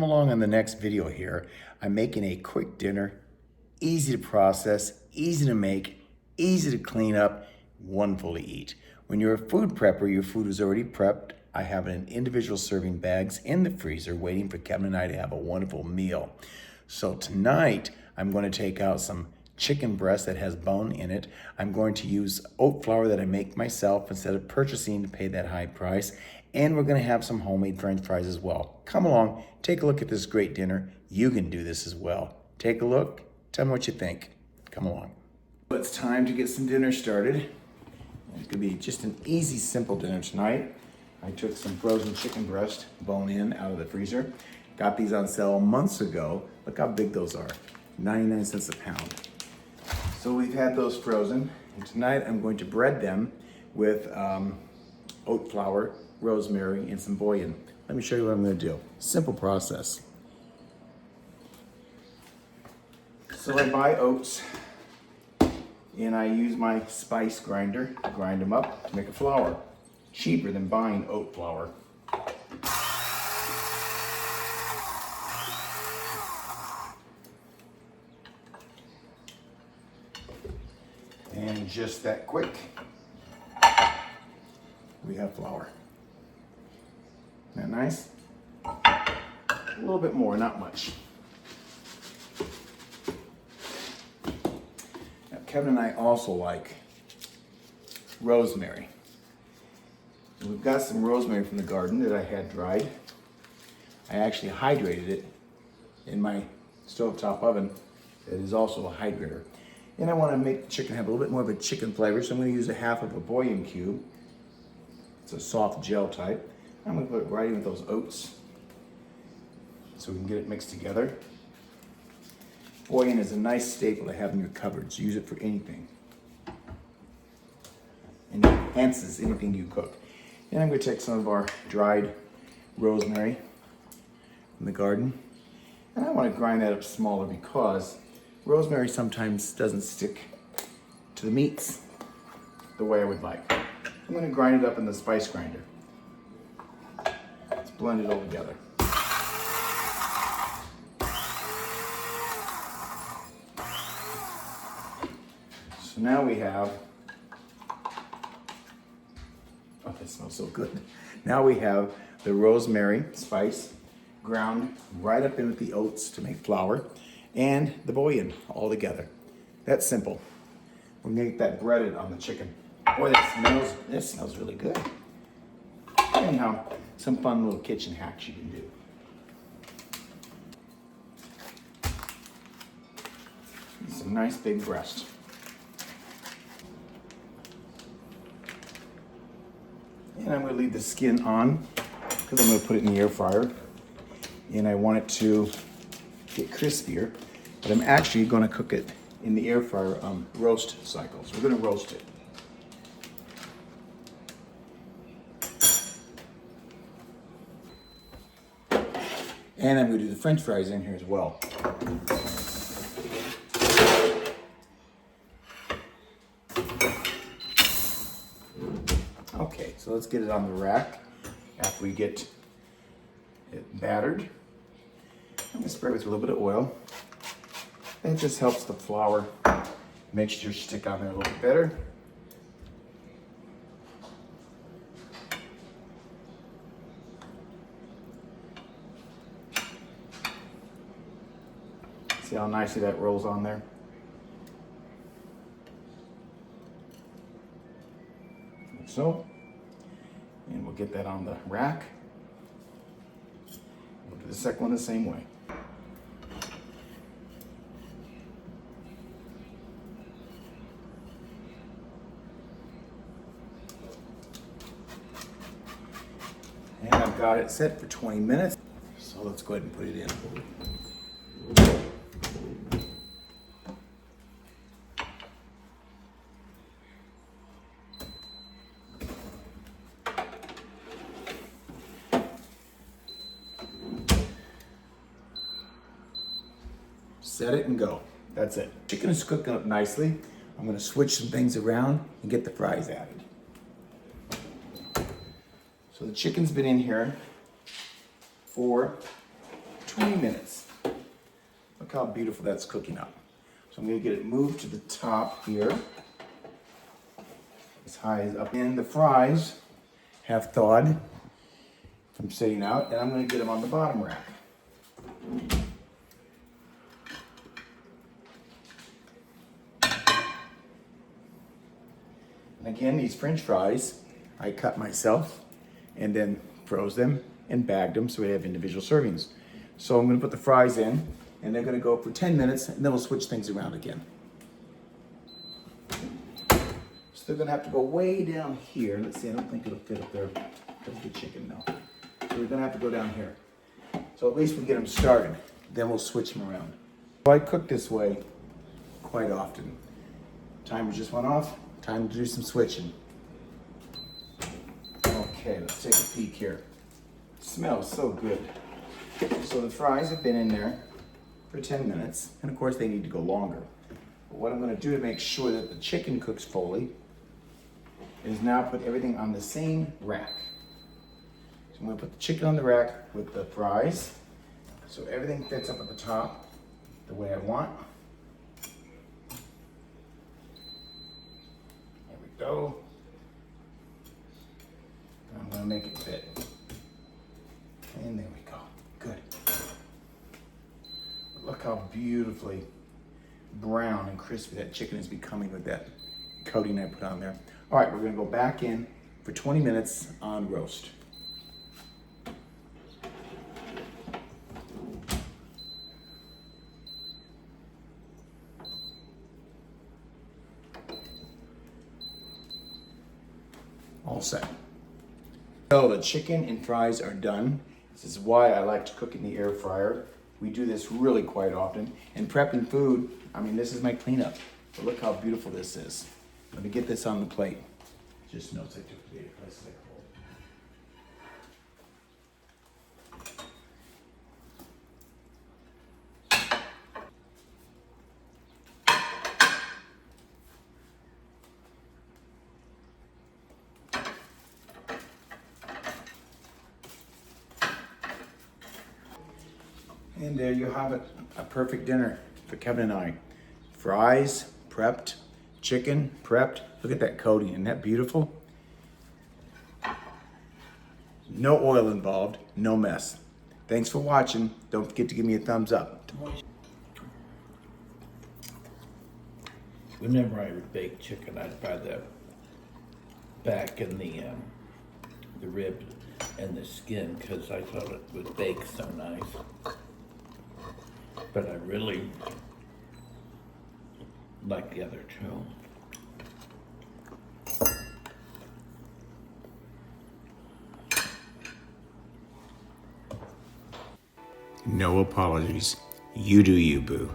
come along on the next video here. I'm making a quick dinner, easy to process, easy to make, easy to clean up, wonderful to eat. When you're a food prepper, your food is already prepped. I have it in individual serving bags in the freezer waiting for Kevin and I to have a wonderful meal. So tonight, I'm going to take out some chicken breast that has bone in it. I'm going to use oat flour that I make myself instead of purchasing to pay that high price. And we're going to have some homemade French fries as well. Come along, take a look at this great dinner. You can do this as well. Take a look, tell me what you think. Come along. It's time to get some dinner started. It's going to be just an easy, simple dinner tonight. I took some frozen chicken breast, bone in, out of the freezer. Got these on sale months ago. Look how big those are, 99 cents a pound. So we've had those frozen, and tonight I'm going to bread them with oat flour, rosemary, and some bouillon. Let me show you what I'm going to do. Simple process. So I buy oats, and I use my spice grinder to grind them up to make a flour. Cheaper than buying oat flour. And just that quick, we have flour. Isn't that nice? A little bit more, not much. Now, Kevin and I also like rosemary. We've got some rosemary from the garden that I had dried. I actually hydrated it in my stovetop oven that is also a hydrator. And I want to make the chicken have a little bit more of a chicken flavor, so I'm going to use a half of a bouillon cube. It's a soft gel type. I'm going to put it right in with those oats so we can get it mixed together. Bouillon is a nice staple to have in your cupboards. Use it for anything. And it enhances anything you cook. And I'm going to take some of our dried rosemary from the garden. And I want to grind that up smaller because rosemary sometimes doesn't stick to the meats the way I would like. I'm going to grind it up in the spice grinder. Let's blend it all together. So now we have, oh, that smells so good. Now we have the rosemary spice ground right up in with the oats to make flour and the bouillon all together. That's simple. We're gonna get that breaded on the chicken. Boy, that smells really good. Anyhow, some fun little kitchen hacks you can do. Some nice big breast. And I'm gonna leave the skin on because I'm gonna put it in the air fryer. And I want it to get crispier, but I'm actually gonna cook it in the air fryer on roast cycles. We're gonna roast it. And I'm gonna do the French fries in here as well. Okay, so let's get it on the rack after we get it battered. I'm gonna spray it with a little bit of oil. That just helps the flour mixture stick on there a little bit better. See how nicely that rolls on there? Like so. And we'll get that on the rack. We'll do the second one the same way. And I've got it set for 20 minutes. So let's go ahead and put it in. Set it and go. That's it. Chicken is cooking up nicely. I'm gonna switch some things around and get the fries added. So the chicken's been in here for 20 minutes. Look how beautiful that's cooking up. So I'm gonna get it moved to the top here, as high as up. And the fries have thawed from sitting out, and I'm gonna get them on the bottom rack. And again, these French fries, I cut myself and then froze them and bagged them so we have individual servings. So I'm gonna put the fries in, and they're gonna go for 10 minutes, and then we'll switch things around again. So they're gonna have to go way down here. Let's see, I don't think it'll fit up there. There's the chicken now. So we're gonna have to go down here. So at least we get them started, then we'll switch them around. So I cook this way quite often. Timer just went off, time to do some switching. Okay, let's take a peek here. Smells so good. So the fries have been in there for 10 minutes, and of course they need to go longer. But what I'm gonna do to make sure that the chicken cooks fully is now put everything on the same rack. So I'm gonna put the chicken on the rack with the fries, so everything fits up at the top the way I want. There we go. I'm gonna make it fit. And there we go, good. Look how beautifully brown and crispy that chicken is becoming with that coating I put on there. All right, we're gonna go back in for 20 minutes on roast. All set. So the chicken and fries are done. This is why I like to cook in the air fryer. We do this really quite often. And prepping food, I mean, this is my cleanup. But look how beautiful this is. Let me get this on the plate. Just notes I took today to places like cold. And there you have it, a perfect dinner for Kevin and I. Fries prepped, chicken prepped. Look at that coating, isn't that beautiful? No oil involved, no mess. Thanks for watching. Don't forget to give me a thumbs up. Whenever I would bake chicken, I'd buy the back and the rib and the skin because I thought it would bake so nice. But I really like the other two. No apologies. You do you, boo.